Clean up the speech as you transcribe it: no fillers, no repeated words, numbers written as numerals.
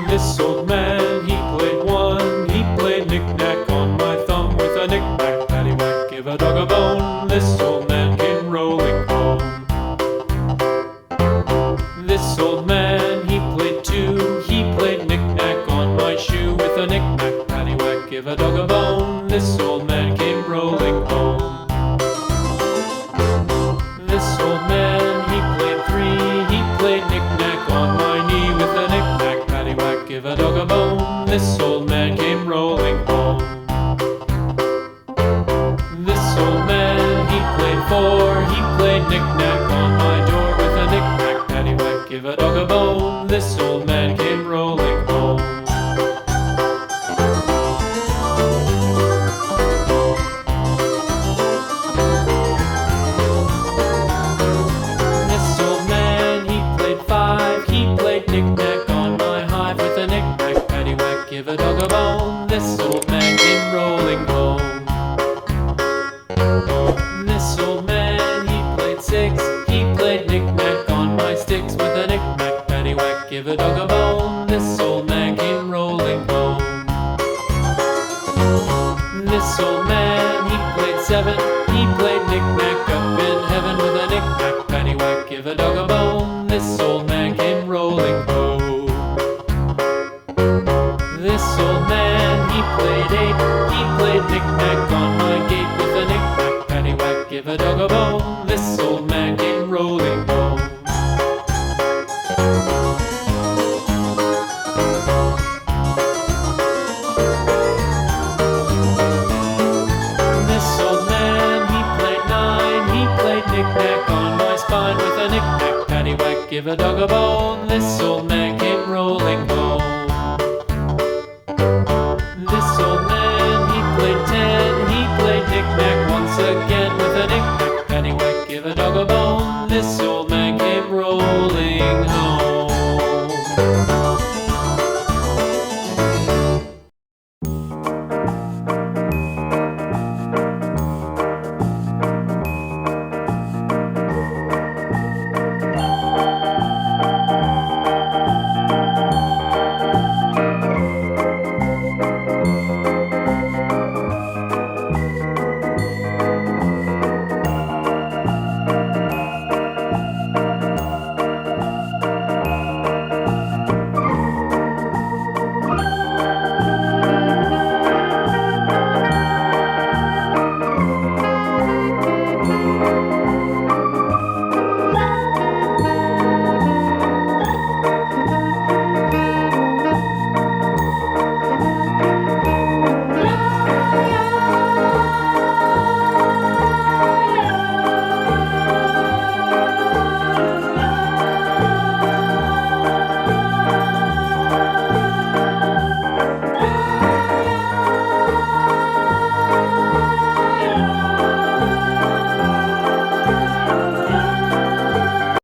This old man, he played one. He played knick-knack on my thumb with a knick-knack, paddywhack, give a dog a bone. This old man came rolling home. This old man, he played two. He played knick-knack on my shoe with a knick-knack, paddywhack, give a dog a bone. This old man came rolling home. This old man, he played three. He played knick-knack on my knee with a knick-knack, paddywhack, give a dog a bone. This old man came rolling home. This old man, he played four. He played knick-knack on my door with a knick-knack, paddywhack, give a dog a bone. This old man came rolling home. This old man, he played five. He played knick-knack on my hive with a knick-knack, paddywhack, give a dog a bone. This old man came rolling home. This old man, he played six. He played knick-knack on my sticks with a knick-knack, paddywhack, give a dog a bone. This old man came rolling home. This old man, he played seven. He played knick-knack up in heaven with a knick-knack, paddywhack, give a dog a bone. This old man came rolling home. This old man, he played eight. He played knick-knack on my gate with a knick-knack, paddywhack, give a dog a bone. This old man came rolling home. This old man, he played nine. He played knick-knack on my spine with a knick-knack, paddywhack, give a dog a bone. This old man came rolling home.